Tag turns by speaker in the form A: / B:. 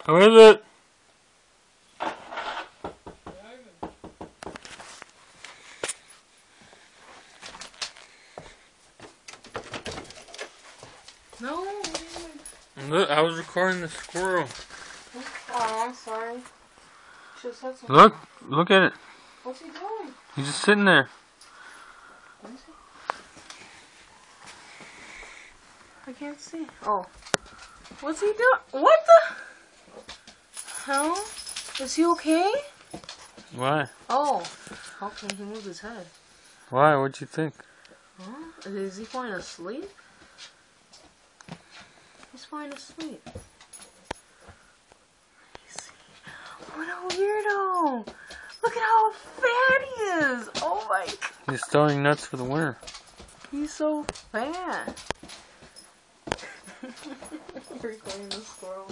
A: Who is it?
B: No.
A: Look, I was recording the squirrel.
B: Oh, I'm sorry. Should have said something.
A: Look at it.
B: What's he doing?
A: He's just sitting there.
B: What is he? I can't see. Oh. What's he doing? What the hell? Is he okay?
A: Why?
B: Oh. Okay, he moved his head.
A: Why? What'd you think?
B: Huh? Is he falling asleep? He's falling asleep. What a weirdo! Look at how fat he is! Oh my god!
A: He's throwing nuts for the winter.
B: He's so fat! Recording the squirrel.